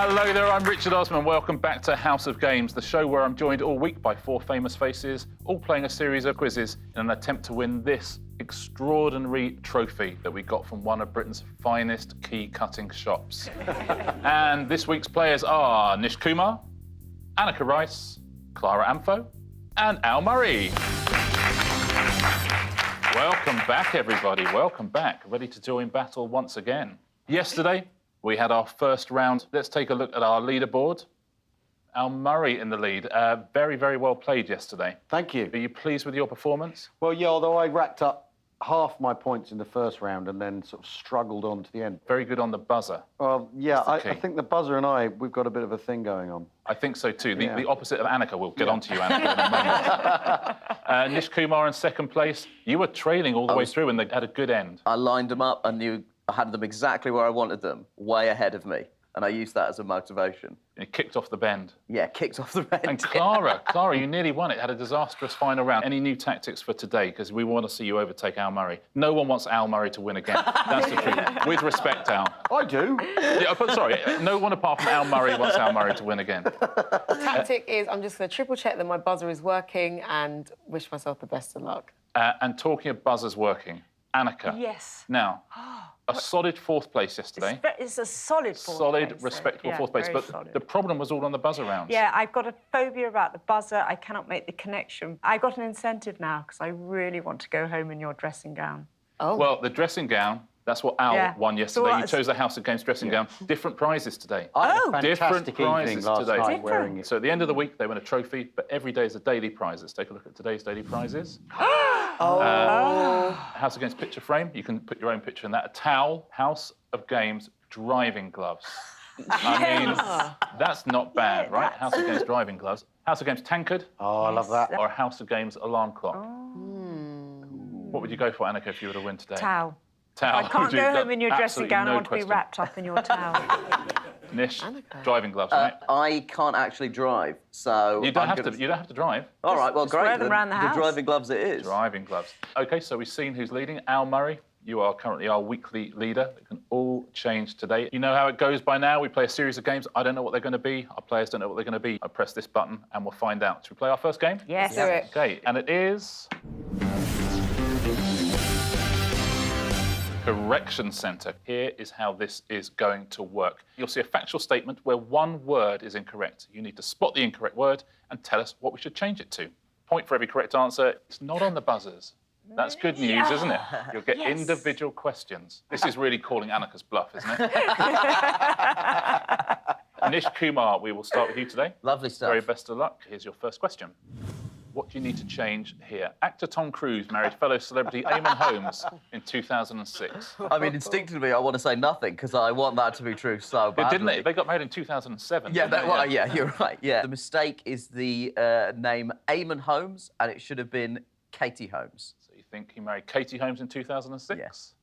Hello there, I'm Richard Osman. Welcome back to House of Games, the show where I'm joined all week by four famous faces, all playing a series of quizzes in an attempt to win this extraordinary trophy that we got from one of Britain's finest key-cutting shops. And this week's players are Nish Kumar, Anneka Rice, Clara Amfo, and Al Murray. Welcome back, everybody. Welcome back. Ready to join battle once again. Yesterday, we had our first round. Let's take a look at our leaderboard. Al Murray in the lead. Very, very well played yesterday. Thank you. Are you pleased with your performance? Well, yeah, although I racked up half my points in the first round and then sort of struggled on to the end. Very good on the buzzer. Well, yeah, I think the buzzer and we've got a bit of a thing going on. I think so too. The opposite of Anneka. We'll get on to you, Anneka, in a moment. Nish Kumar in second place. You were trailing all the way through and they had a good end. I lined them up and knew I had them exactly where I wanted them, way ahead of me. And I used that as a motivation. You kicked off the bend. Yeah, kicked off the bend. And Clara, you nearly won it. Had a disastrous final round. Any new tactics for today? Because we want to see you overtake Al Murray. No one wants Al Murray to win again. That's the truth. With respect, Al. I do. Yeah, but sorry, no one apart from Al Murray wants Al Murray to win again. The tactic is I'm just going to triple check that my buzzer is working and wish myself the best of luck. And talking of buzzers working, Anneka. Yes. Now, a solid fourth place yesterday. It's a solid fourth Solid, place, respectable yeah, fourth place. very But solid. the problem was all on the buzzer rounds. Yeah, I've got a phobia about the buzzer. I cannot make the connection. I got an incentive now because I really want to go home in your dressing gown. Oh. Well, the dressing gown, that's what Al won yesterday. So you chose the House of Games dressing gown. Different prizes today. I had a Different fantastic evening prizes last today. night wearing it. So at the end of the week, they win a trophy, but every day is a daily prize. Let's take a look at today's daily prizes. House of Games picture frame. You can put your own picture in that. A towel. House of Games driving gloves. I mean, that's not bad, right? House of Games driving gloves. House of Games tankard. Oh, I love that. Or a House of Games alarm clock. What would you go for, Anneka, if you were to win today? Towel. Towel. I can't go home in your dressing Absolutely gown. no I want to question. be wrapped up in your towel. Nish, driving gloves, right? I can't actually drive, so... You don't have to drive. All right, well, just great. wear them around the house. driving gloves it is. Driving gloves. OK, so we've seen who's leading. Al Murray, you are currently our weekly leader. It can all change today. You know how it goes by now. We play a series of games. I don't know what they're going to be. Our players don't know what they're going to be. I press this button and we'll find out. Should we play our first game? Yes. Do it. OK, and it is... Correction Centre. Here is how this is going to work. You'll see a factual statement where one word is incorrect. You need to spot the incorrect word and tell us what we should change it to. Point for every correct answer. It's not on the buzzers. That's good news, isn't it? You'll get individual questions. This is really calling Anneka's bluff, isn't it? Nish Kumar, we will start with you today. Lovely stuff. Very best of luck. Here's your first question. What do you need to change here? Actor Tom Cruise married fellow celebrity Eamon Holmes in 2006. I mean, instinctively, I want to say nothing, because I want that to be true so badly. Didn't they? They got married in 2007. Yeah, didn't they? yeah, you're right, yeah. The mistake is the name Eamon Holmes, and it should have been Katie Holmes. So you think he married Katie Holmes in 2006? Yes.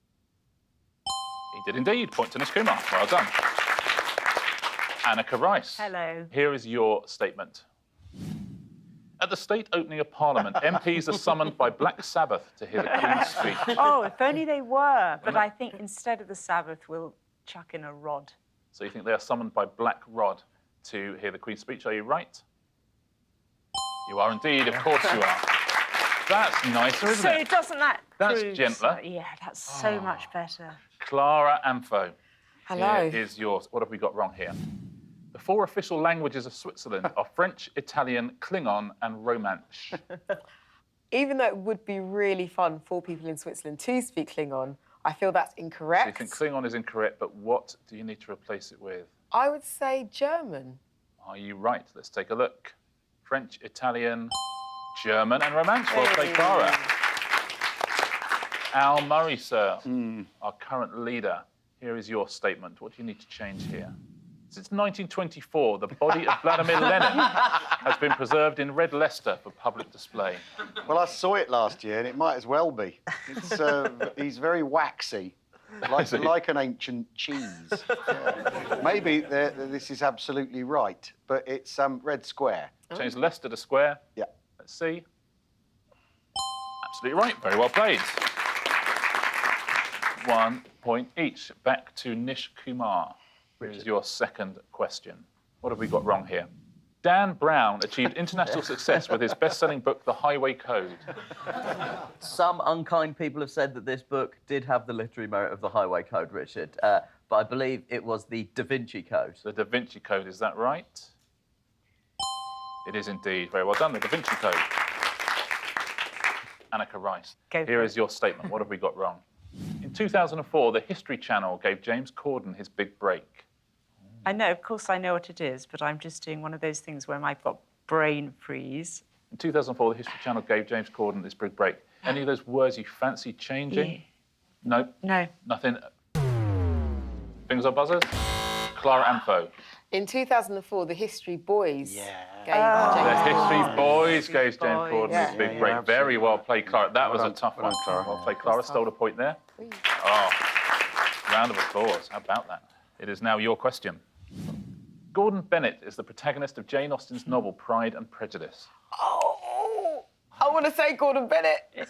He did indeed. Point to Nish Kumar. Well done. Anneka Rice. Hello. Here is your statement. At the state opening of Parliament, MPs are summoned by Black Sabbath to hear the Queen's speech. Oh, if only they were. But I think instead of the Sabbath, we'll chuck in a rod. So you think they are summoned by Black Rod to hear the Queen's speech? Are you right? You are indeed. Of course you are. That's nicer, isn't it? So doesn't that That's prove... gentler. Yeah, that's so much better. Clara Amfo. Hello. Here is yours. What have we got wrong here? The four official languages of Switzerland are French, Italian, Klingon and Romansh. Even though it would be really fun for people in Switzerland to speak Klingon, I feel that's So incorrect. you think Klingon is incorrect, but what do you need to replace it with? I would say German. Are you right? Let's take a look. French, Italian, German and Romansh. Well played, Clara. Al Murray, sir, our current leader. Here is your statement. What do you need to change here? Since 1924, the body of Vladimir Lenin has been preserved in red Leicester for public display. Well, I saw it last year, and it might as well be. It's, he's very waxy, like an ancient cheese. Yeah. Maybe this is absolutely right, but it's red square. Change Leicester to square. Yeah. Let's see. Absolutely right. Very well played. 1 point each. Back to Nish Kumar. Here's your second question. What have we got wrong here? Dan Brown achieved international success with his best-selling book, The Highway Code. Some unkind people have said that this book did have the literary merit of the Highway Code, Richard, but I believe it was the Da Vinci Code. The Da Vinci Code, is that right? It is indeed. Very well done, the Da Vinci Code. Anneka Rice, here is your statement. What have we got wrong? In 2004, the History Channel gave James Corden his big break. I know, of course I know what it is, but I'm just doing one of those things where I've got brain freeze. In 2004, the History Channel gave James Corden his big break. Any of those words you fancy changing? Yeah. No? No. Nothing? Fingers on buzzers? Clara Amfo. In 2004, the History Boys gave The James History Boys gave James Corden Yeah. his big break. Very well played, Clara. That was a tough one. Well played, Clara. Stole a point there. Oh, round of applause. How about that? It is now your question. Gordon Bennett is the protagonist of Jane Austen's novel Pride and Prejudice. Oh, I want to say Gordon Bennett. You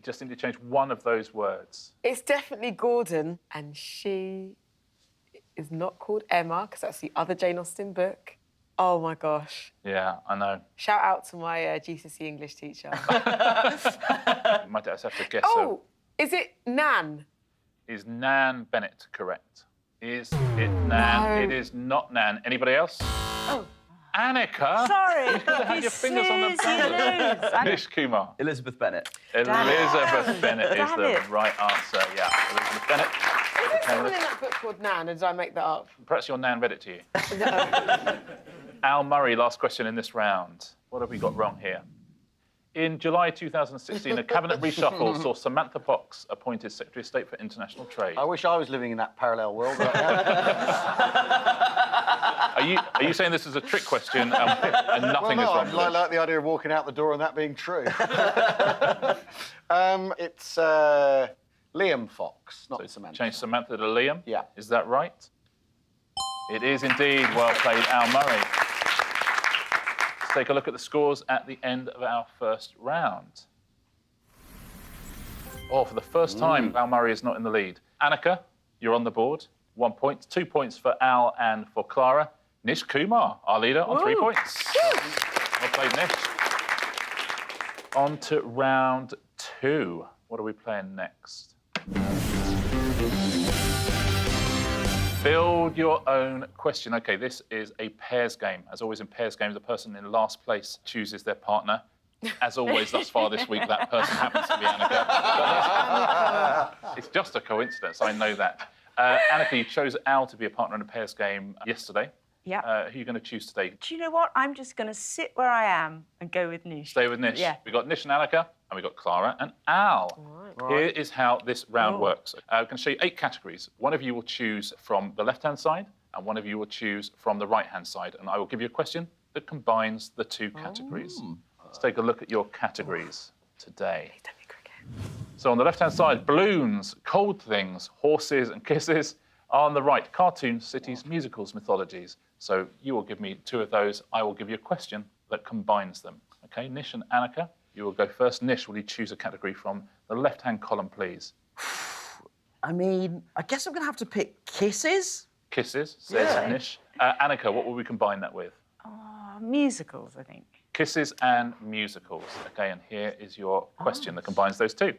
just need to change one of those words. It's definitely Gordon, and she is not called Emma, because that's the other Jane Austen book. Oh, my gosh. Yeah, I know. Shout out to my GCSE English teacher. You might just have to guess. Oh, is it Nan? Is Nan Bennett correct? Is it Nan? No. It is not Nan. Anybody else? Oh. Anneka? Sorry. You could have had your fingers on the buzzer. Nish Kumar. Elizabeth Bennett. Elizabeth Bennett is Damn the it. right answer. Yeah, Elizabeth Bennett. Is there someone in that book called Nan, or did I make that up? Perhaps your Nan read it to you. Al Murray, last question in this round. What have we got wrong here? In July 2016, a cabinet reshuffle saw Samantha Fox appointed Secretary of State for International Trade. I wish I was living in that parallel world right now. Are you saying this is a trick question and nothing is wrong with I it? like the idea of walking out the door and that being true. It's Liam Fox, not Samantha. Change Samantha to Liam? Yeah. Is that right? It is indeed. Well played, Al Murray. Let's take a look at the scores at the end of our first round. Oh, for the first time, Al Murray is not in the lead. Anneka, you're on the board. 1 point, 2 points for Al and for Clara. Nish Kumar, our leader, on 3 points. Well played, Nish. On to round 2. What are we playing next? Build your own question. OK, this is a pairs game. As always in pairs games, the person in last place chooses their partner. As always, thus far this week, that person happens to be Anneka. It's just a coincidence, I know that. Anneka, you chose Al to be a partner in a pairs game yesterday. Yeah. Who are you going to choose today? Do you know what? I'm just going to sit where I am and go with Nish. Stay with Nish. Yeah. We've got Nish and Anneka, and we've got Clara and Al. Here is how this round works. I'm going to show you 8 categories. One of you will choose from the left-hand side, and one of you will choose from the right-hand side. And I will give you a question that combines the 2 categories. Let's take a look at your categories today. So on the left-hand side, balloons, cold things, horses and kisses. On the right, cartoons, cities, musicals, mythologies. So you will give me 2 of those. I will give you a question that combines them. OK, Nish and Anneka, you will go first. Nish, will you choose a category from the left-hand column, please? I mean, I guess I'm going to have to pick kisses. Kisses, says Nish. Anneka, what will we combine that with? Musicals, I think. Kisses and musicals. OK, and here is your question that combines those 2.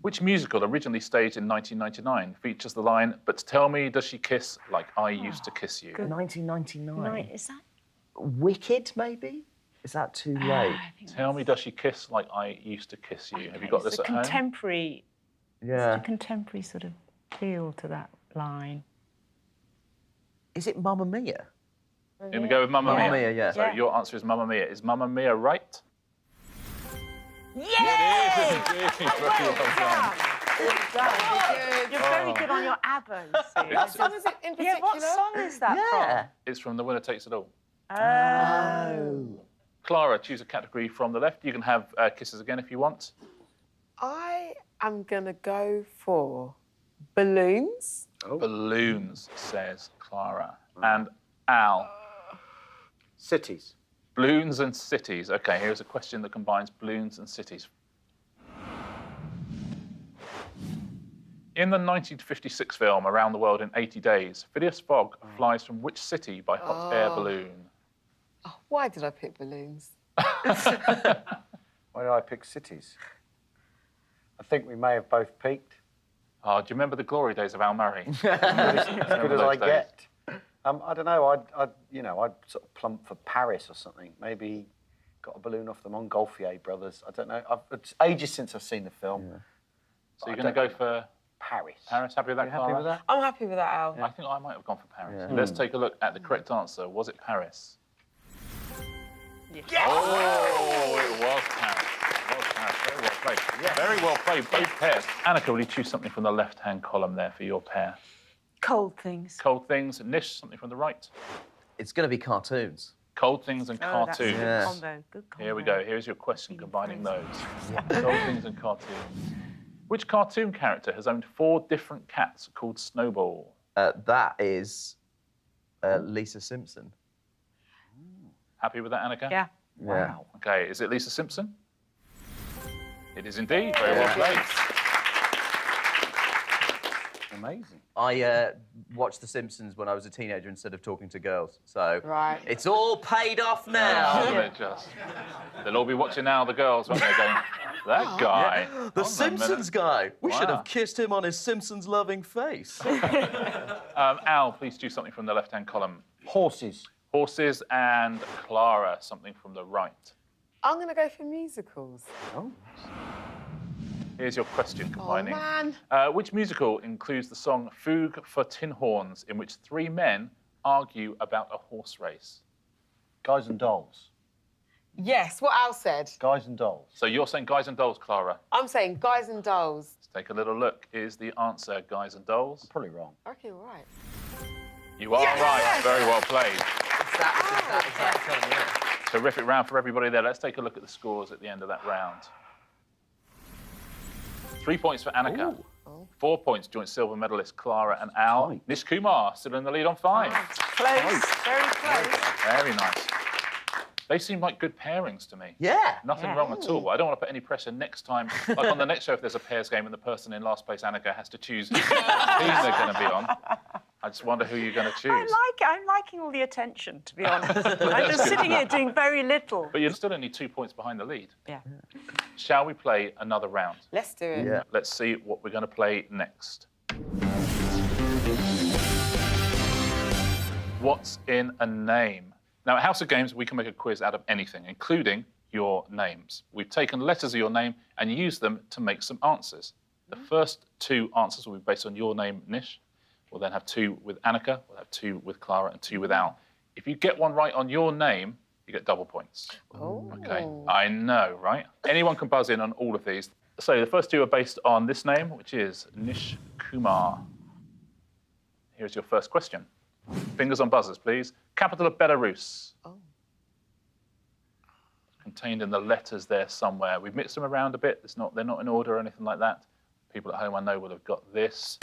Which musical, originally staged in 1999, features the line, "But tell me, does she kiss like I used to kiss you"? 1999. Is that? Wicked, maybe? Is that too late? I think Tell me, does she kiss like I used to kiss you? Have you got this it's a at home? contemporary, Yeah. a contemporary sort of feel to that line. Is it Mamma Mia? You're going to go with Mamma Mia? Mamma Mia, yeah. So your answer is Mamma Mia. Is Mamma Mia right? Yay! It is indeed. Very well done. You're very good on your ABBA, you see. What song is it in particular? Yeah, what song is that Yeah. It's from The Winner Takes It All. from? Oh. Clara, choose a category from the left. You can have kisses again if you want. I am going to go for balloons. Balloons, says Clara. And Al. Cities. Balloons and cities. OK, here's a question that combines balloons and cities. In the 1956 film Around the World in 80 Days, Phileas Fogg flies from which city by hot air balloon? Oh, why did I pick balloons? Why did I pick cities? I think we may have both peaked. Oh, do you remember the glory days of Al Murray? As good as I get. I don't know. I'd sort of plump for Paris or something. Maybe got a balloon off the Montgolfier brothers. I don't know. It's ages since I've seen the film. Yeah. So you're going to go for Paris. Paris? Happy with that, Clara? Happy with that? I'm happy with that, Al. I think I might have gone for Paris. Yeah. Let's take a look at the correct answer. Was it Paris? Yes. Oh, it was Paris. It was Paris. Very well played. Yeah. Very well played, both pairs. Anneka, will you choose something from the left-hand column there for your pair? Cold things. Cold things. Nish, something from the right. It's going to be cartoons. Cold things and Oh, that's a cartoons. good Yes. combo. Good combo. Here we go. Here's your question combining those. Cold things and cartoons. Which cartoon character has owned 4 different cats called Snowball? That is Lisa Simpson. Happy with that, Anneka? Yeah. Wow. Okay, is it Lisa Simpson? It is indeed. Very well played. Amazing. I watched The Simpsons when I was a teenager instead of talking to girls, so Right. it's all paid off now. Isn't it just? They'll all be watching now, the girls, won't they, going, that guy. The Hold on a Simpsons minute." guy. We should Wow. have kissed him on his Simpsons-loving face. Al, please do something from the left-hand column. Horses. Horses, and Clara, something from the right. I'm going to go for musicals. Oh. Here's your question combining. man. Which musical includes the song Fugue for Tin Horns, in which 3 men argue about a horse race? Guys and Dolls. Yes, what Al said. Guys and Dolls. So you're saying Guys and Dolls, Clara. I'm saying Guys and Dolls. Let's take a little look. Is the answer Guys and Dolls? Probably wrong. Okay, right. You are right. Very well played. It's that time, yeah. Terrific round for everybody there. Let's take a look at the scores at the end of that round. 3 points for Anneka. Ooh. 4 points, joint silver medalist Clara and Al. Tight. Nish Kumar still in the lead on 5. Close. Very close. Very nice. They seem like good pairings to me. Yeah. Nothing Yeah. wrong at all. I don't want to put any pressure next time. Like on the next show, if there's a pairs game and the person in last place, Anneka, has to choose who team they're going to be on. I just wonder who you're going to choose. I'm liking all the attention, to be honest. I'm just sitting here doing very little. But you're still only 2 points behind the lead. Yeah. Shall we play another round? Let's do it. Yeah. Let's see what we're going to play next. What's in a name? Now, at House of Games, we can make a quiz out of anything, including your names. We've taken letters of your name and used them to make some answers. The first 2 answers will be based on your name, Nish. We'll then have 2 with Anneka, we'll have 2 with Clara, and 2 with Al. If you get one right on your name, you get double points. Oh. Okay, I know, right? Anyone can buzz in on all of these. So the first 2 are based on this name, which is Nish Kumar. Here's your first question. Fingers on buzzers, please. Capital of Belarus. Oh. Contained in the letters there somewhere. We've mixed them around a bit. They're not in order or anything like that. People at home, I know, will have got this.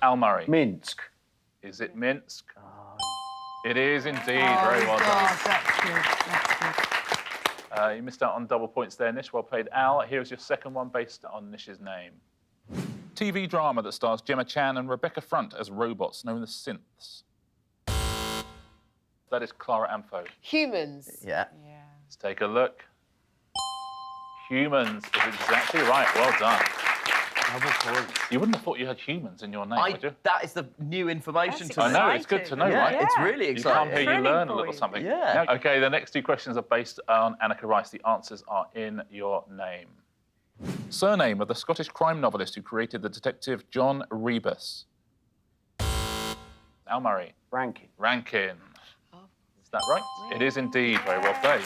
Al Murray. Minsk. Is it Minsk? It is indeed. Very well done. That's good. That's good. You missed out on double points there, Nish. Well played, Al. Here's your second one based on Nish's name. TV drama that stars Gemma Chan and Rebecca Front as robots known as synths. That is Clara Amfo. Humans. Yeah. Yeah. Let's take a look. Humans is exactly right. Well done. You wouldn't have thought you had humans in your name, would you? That is the new information That's to me. I know, it's good to know, Yeah, right? it's really You come exciting. here, you Thrilling learn a for little you. something. Yeah. Now, okay, the next 2 questions are based on Anneka Rice. The answers are in your name. Surname of the Scottish crime novelist who created the detective John Rebus. Al Murray. Ranking. Rankin. Is that right? It is indeed. Very well played.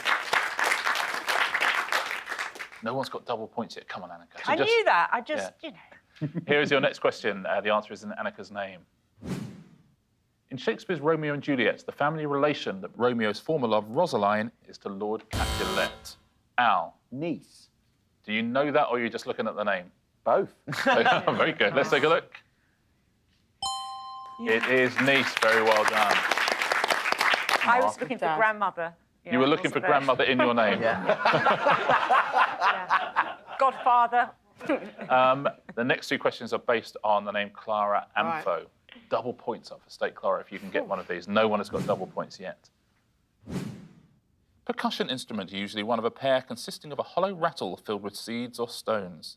No one's got double points yet. Come on, Anneka. So I knew that. I just, yeah. you know. Here is your next question. The answer is in Anneka's name. In Shakespeare's Romeo and Juliet, the family relation that Romeo's former love, Rosaline, is to Lord Capulet. Al, Nice. do you know that, or are you just looking at the name? Both. Very good. Let's take a look. It is Nice. Very well done. I was looking for Dad. grandmother. You were looking for wasn't grandmother in your name. Yeah. there? Godfather. The next two questions are based on the name Clara Right. Amfo. Double points up for State Clara if you can get one of these. No one has got double points yet. Percussion instrument, usually one of a pair consisting of a hollow rattle filled with seeds or stones.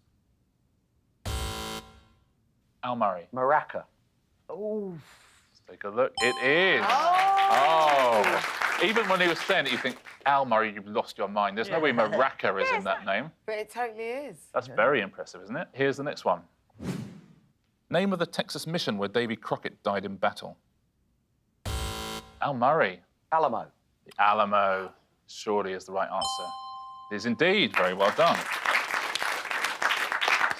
Al Murray. Maraca. Oh. Let's take a look. It is. Oh. Even when he was saying it, you think, Al Murray, you've lost your mind. There's no way Maraca is in that name. But it totally is. That's very impressive, isn't it? Here's the next one. Name of the Texas mission where Davy Crockett died in battle. Al Murray. Alamo. The Alamo surely is the right answer. It is indeed. Very well done.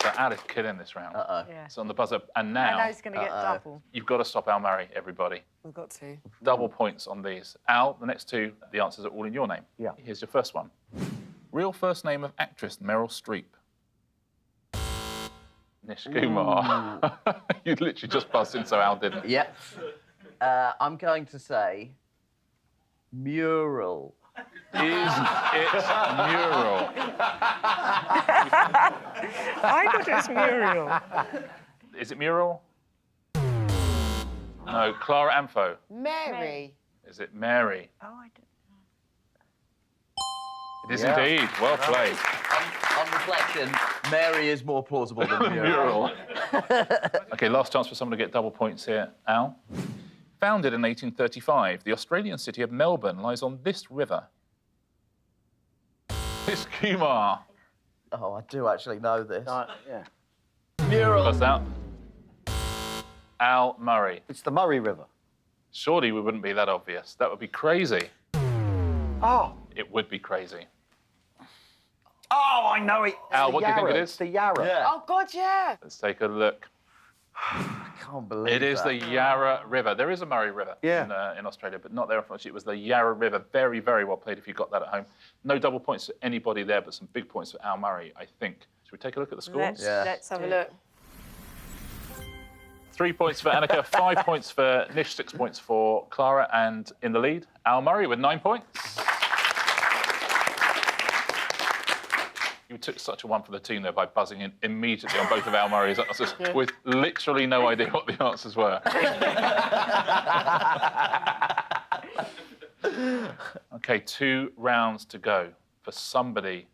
So Al is killing this round. Yeah. It's on the buzzer. And I now know he's going to get double. you've got to stop Al Murray, everybody. We've got to. Double points on these. Al, the next two, the answers are all in your name. Yeah. Here's your first one. Real first name of actress Meryl Streep. Nish Kumar. You literally just buzzed in, so Al didn't. Yep. I'm going to say mural. Is it mural? I thought it was Muriel. Is it mural? No. Clara Amfo. Mary. Is it Mary? Oh, I didn't. It is indeed. Well played. On reflection, Mary is more plausible than mural. Mural. OK, last chance for someone to get double points here. Al? Founded in 1835, the Australian city of Melbourne lies on this river. Nish Kumar. Oh, I do actually know this. Yeah. Mural. What's that? Al Murray. It's the Murray River. Surely we wouldn't be that obvious. That would be crazy. Oh. It would be crazy. Oh, I know it. It's Al, the what do you think it Yarra. is? It's the Yarra. Yeah. Oh, God, yeah. Let's take a look. I can't believe It is that. the Yarra River. There is a Murray River in Australia, but not there. Unfortunately, it was the Yarra River. Very, very well played if you got that at home. No double points to anybody there, but some big points for Al Murray, I think. Should we take a look at the scores? Let's have a look. 3 points for Anneka, 5 points for Nish, 6 points for Clara, and in the lead, Al Murray with 9 points. You took such a one for the team there by buzzing in immediately on both of Al Murray's answers with literally no idea what the answers were. OK, 2 rounds to go for somebody,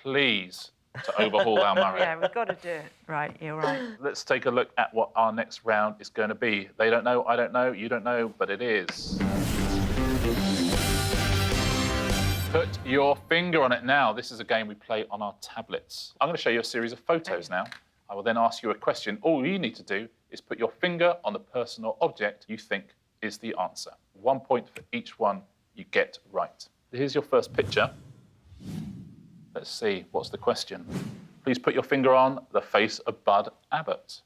please, to overhaul Al Murray. Yeah, we've got to do it. Right, you're right. Let's take a look at what our next round is going to be. They don't know, I don't know, you don't know, but it is. Put your finger on it now. This is a game we play on our tablets. I'm going to show you a series of photos now. I will then ask you a question. All you need to do is put your finger on the person or object you think is the answer. 1 point for each one you get right. Here's your first picture. Let's see, what's the question? Please put your finger on the face of Bud Abbott.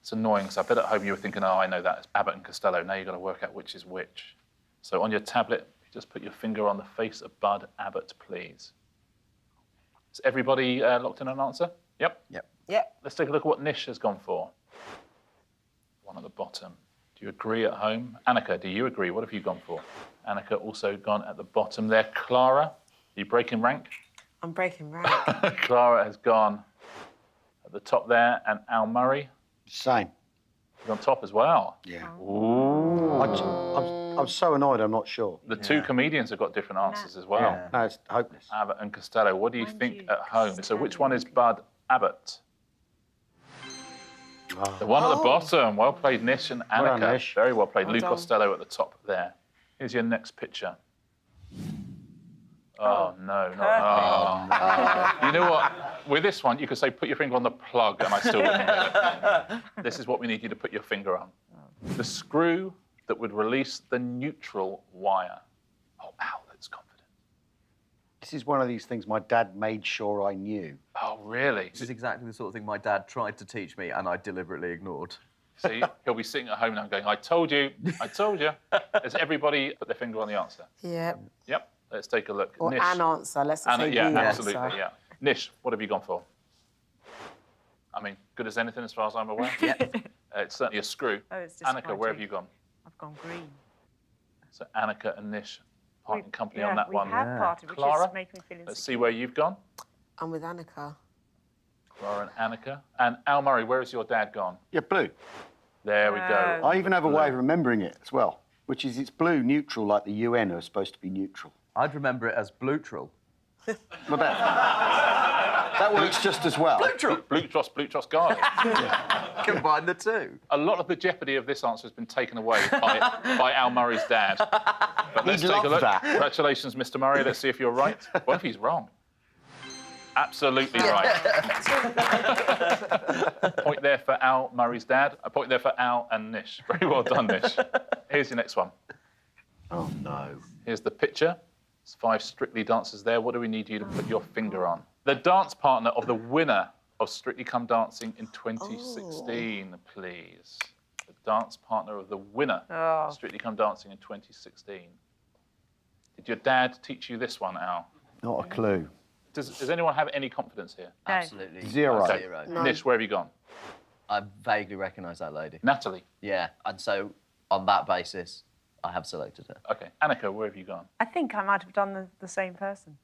It's annoying, because I bet at home you were thinking, oh, I know that, it's Abbott and Costello. Now you've got to work out which is which. So on your tablet, just put your finger on the face of Bud Abbott, please. Is everybody locked in an answer? Yep. Yep. Yep. Let's take a look at what Nish has gone for. One at the bottom. Do you agree at home? Anneka, do you agree? What have you gone for? Anneka also gone at the bottom there. Clara, are you breaking rank? I'm breaking rank. Clara has gone at the top there, and Al Murray Same. is on top as well. Yeah. Ooh. I'm so annoyed, I'm not sure. The two comedians have got different answers as well. Yeah. No, it's hopeless. Abbott and Costello. What do you Mind think you, at home? So which one is Bud Abbott? Oh. The one at the bottom. Well played, Nish and Anneka. Well done, Nish. Very well played. Well Lou done. Costello at the top there. Here's your next picture. Oh, no, not. Oh. You know what? With this one, you could say put your finger on the plug, and I still wouldn't do it. This is what we need you to put your finger on. The screw that would release the neutral wire. Oh, Al, that's confident. This is one of these things my dad made sure I knew. Oh, really? This is exactly the sort of thing my dad tried to teach me and I deliberately ignored. See, he'll be sitting at home now going, I told you, I told you. Has everybody put their finger on the answer? Yep. Yep, let's take a look. Or Nish. an answer. Let's not Anna, say yeah, the absolutely, answer. yeah. Nish, what have you gone for? I mean, good as anything as far as I'm aware. Yep. It's certainly a screw. Oh, it's Anneka, where have disappointing. you gone? I've gone green. So Anneka and Nish parting company on Yeah, that we one. have parted, which Clara, is making me feel let's insecure. see where you've gone. I'm with Anneka. Clara and Anneka. And Al Murray, where has your dad gone? Yeah, blue. There we go. I even have a way of remembering it as well, which is it's blue neutral, like the UN are supposed to be neutral. I'd remember it as blutral. Well, that works just as well. Blue Tross Garden. Combine the two. A lot of the jeopardy of this answer has been taken away by Al Murray's dad. But let's He'd take a love look. that. Congratulations, Mr. Murray. Let's see if you're right. What if he's wrong? Absolutely right. Point there for Al Murray's dad. A point there for Al and Nish. Very well done, Nish. Here's your next one. Oh, no. Here's the picture. There's 5 Strictly dancers there. What do we need you to put your finger on? The dance partner of the winner of Strictly Come Dancing in 2016, please. The dance partner of the winner of Strictly Come Dancing in 2016. Did your dad teach you this one, Al? Not a clue. Does anyone have any confidence here? No. Absolutely. Zero. Okay. Zero. No. Nish, where have you gone? I vaguely recognise that lady. Natalie. Yeah, and so on that basis, I have selected her. Okay. Anneka, where have you gone? I think I might have done the same person.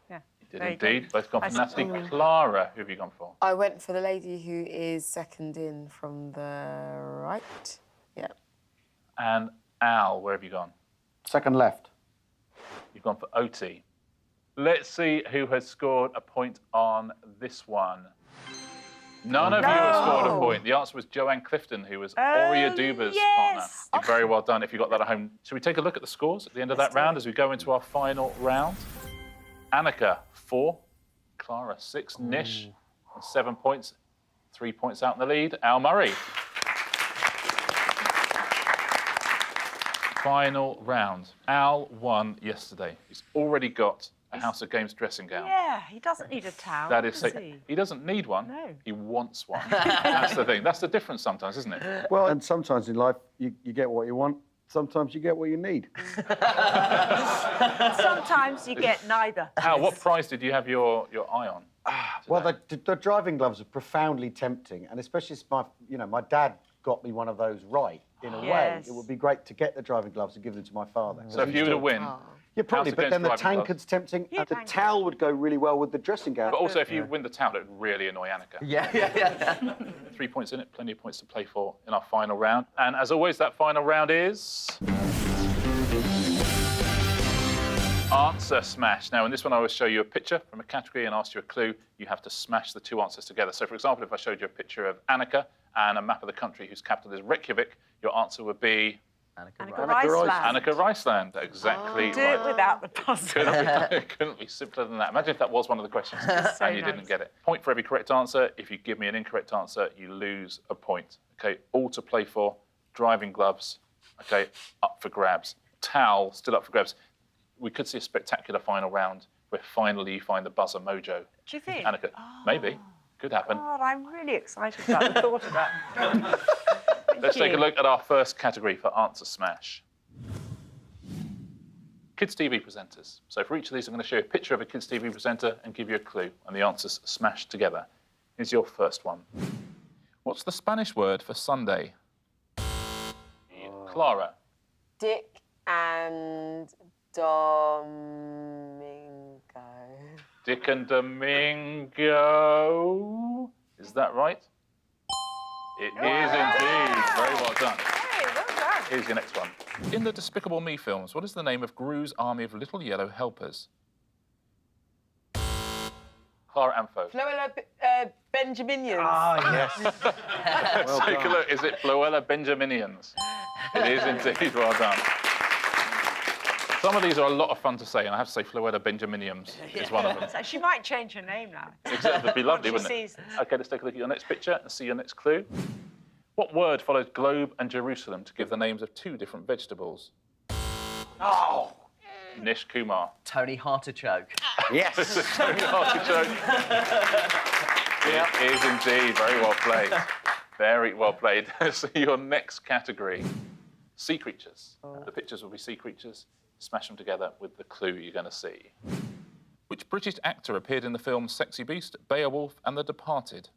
Yeah. You did There you go. indeed. Both gone for I Natalie. Clara, who have you gone for? I went for the lady who is second in from the right. Yeah. And Al, where have you gone? Second left. You've gone for OT. Let's see who has scored a point on this one. None of you have scored a point. The answer was Joanne Clifton, who was Aurea Duba's partner. yes. You're very well done if you got that at home. Shall we take a look at the scores at the end of that round as we go into our final round? Anneka, 4. Clara, 6. Nish, 7 points. 3 points out in the lead. Al Murray. Final round. Al won yesterday. He's already got a House of Games dressing gown. Yeah, he doesn't need a towel. That is, does he? he doesn't need one. No. He wants one. That's the thing. That's the difference sometimes, isn't it? Well, and sometimes in life, you get what you want. Sometimes you get what you need. Sometimes you get neither. Al, what prize did you have your eye on? Well, the driving gloves are profoundly tempting, and especially as my dad got me one of those right. In a way, Yes. it would be great to get the driving gloves and give them to my father. So if you were to win, Yeah, probably, House of but Games then the driving gloves. tankard's tempting, Yeah, and the tankard. towel would go really well with the dressing gown. but also if you win the towel, it would really annoy Anneka. Yeah. 3 points in it, plenty of points to play for in our final round. And as always, that final round is... Answer smash. Now, in this one, I will show you a picture from a category and ask you a clue. You have to smash the 2 answers together. So, for example, if I showed you a picture of Anneka and a map of the country whose capital is Reykjavik, your answer would be Anneka Anneka Riceland. Anneka Riceland. Exactly Do right. it without the puzzle. Couldn't be simpler than that. Imagine if that was one of the questions So and you didn't nice. get it. Point for every correct answer. If you give me an incorrect answer, you lose a point. Okay, all to play for. Driving gloves, okay, up for grabs. Towel, still up for grabs. We could see a spectacular final round where finally you find the buzzer mojo. Do you think? Anneka, maybe. Could happen. God, I'm really excited about the thought of that. Let's take a look at our first category for Answer Smash. Kids TV presenters. So for each of these, I'm going to show you a picture of a kids TV presenter and give you a clue, and the answers smashed together. Here's your first one. What's the Spanish word for Sunday? Clara. Dick and Domingo. Dick and Domingo. Is that right? It is indeed. Very well done. Hey, well done. Here's your next one. In the Despicable Me films, what is the name of Gru's army of little yellow helpers? Clara Amfo. Floella Benjaminians. yes. Let's take a look. Is it Floella Benjaminians? It is indeed. Well done. Some of these are a lot of fun to say, and I have to say Floella Benjaminians is one of them. So she might change her name now. Exactly. It'd be lovely, Once she wouldn't it? sees this. OK, let's take a look at your next picture and see your next clue. What word follows globe and Jerusalem to give the names of 2 different vegetables? Oh, Nish Kumar. Tony Artichoke. yes. Tony Artichoke. It is indeed. Very well played. Very well played. So your next category, sea creatures. The pictures will be sea creatures. Smash them together with the clue you're going to see. Which British actor appeared in the films Sexy Beast, Beowulf and The Departed?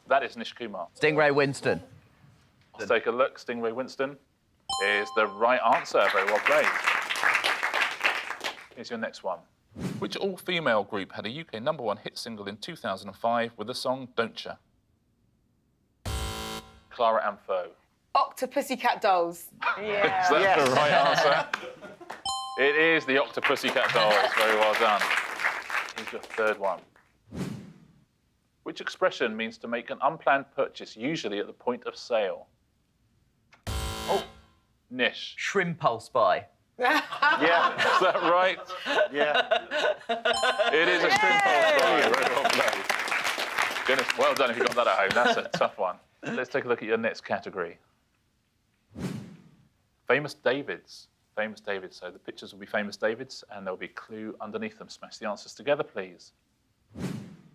That is Nish Kumar. Stingray Winston. Let's take a look. Stingray Winston is the right answer. Very well played. Here's your next one. Which all-female group had a UK #1 hit single in 2005 with the song Don't Ya? Clara Amfo. Octopussycat Dolls. Yeah. Is that the right answer? It is the Octopussycat Dolls. Very well done. Here's your third one. Which expression means to make an unplanned purchase, usually at the point of sale? Oh, Nish. Shrimpulse buy. Yeah, Is that right? yeah. It is a shrimpulse buy. Very well played. Goodness, well done if you got that at home. That's a tough one. Let's take a look at your next category. Famous Davids. Famous Davids. So the pictures will be famous Davids, and there'll be a clue underneath them. Smash the answers together, please.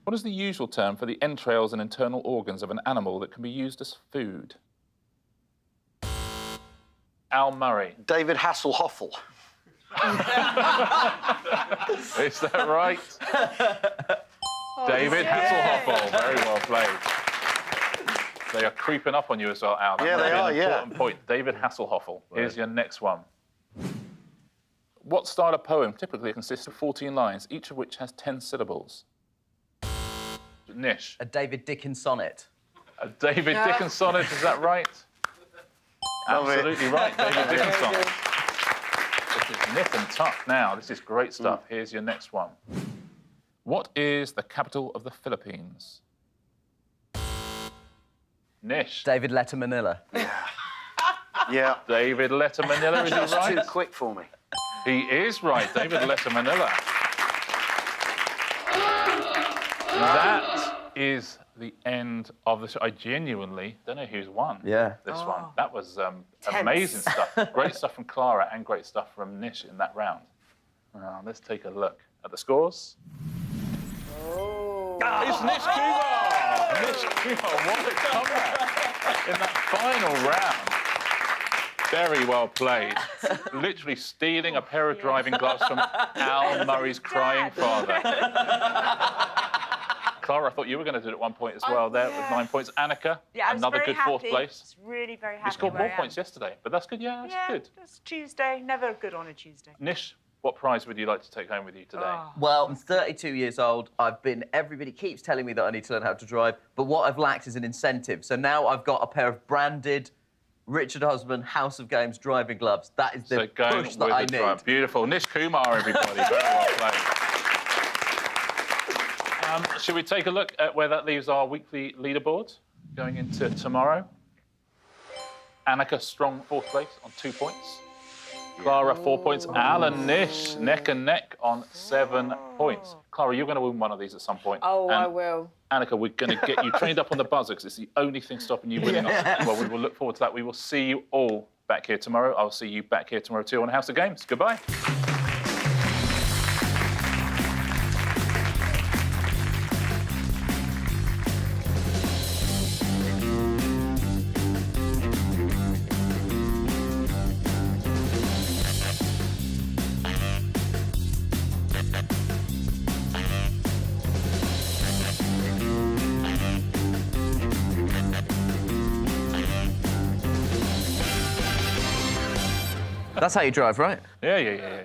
What is the usual term for the entrails and internal organs of an animal that can be used as food? Al Murray. David Hasselhoffel. Is that right? David Hasselhoffel. Very well played. They are creeping up on you as well, Al. That Yeah, might they be are, an yeah. important point. David Hasselhoffel. Here's your next one. What style of poem typically consists of 14 lines, each of which has 10 syllables? Nish. A David Dickens sonnet. A David Dickens sonnet, is that right? Love it. Absolutely right, David Dickens sonnet. This is nip and tuck now. This is great stuff. Here's your next one. What is the capital of the Philippines? Nish. David Letter Manila. Yeah. David Letter Manila, is he That's right? too quick for me. He is right, David Letter Manila. That is the end of the show. I genuinely don't know who's won this one. That was amazing stuff. Great stuff from Clara and great stuff from Nish in that round. Now, let's take a look at the scores. Oh. It's Nish Kumar! Nish Kumar, what a comeback in that final round. Very well played. Literally stealing a pair of driving gloves from Al Murray's crying father. Clara, I thought you were going to do it at one point as well there with 9 points. Anneka, Yeah, I was another very good happy. fourth place. I was really very happy. You scored where more I points am. yesterday, but that's good. Yeah, that's good. It's Tuesday. Never good on a Tuesday. Nish, what prize would you like to take home with you today? Oh. Well, I'm 32 years old. Everybody keeps telling me that I need to learn how to drive, but what I've lacked is an incentive. So now I've got a pair of branded Richard Osman House of Games driving gloves. That is the So going push with that I the need. drive. Beautiful. Nish Kumar, everybody. Very well played. Should we take a look at where that leaves our weekly leaderboard going into tomorrow? Anneka, strong fourth place on 2 points. Clara, 4 points. Al and Nish, neck and neck on 7 points. Clara, you're going to win one of these at some point. Oh, And I will. Anneka, we're going to get you trained up on the buzzer because it's the only thing stopping you winning. Well, we will look forward to that. We will see you all back here tomorrow. I'll see you back here tomorrow too on House of Games. Goodbye. That's how you drive, right? Yeah.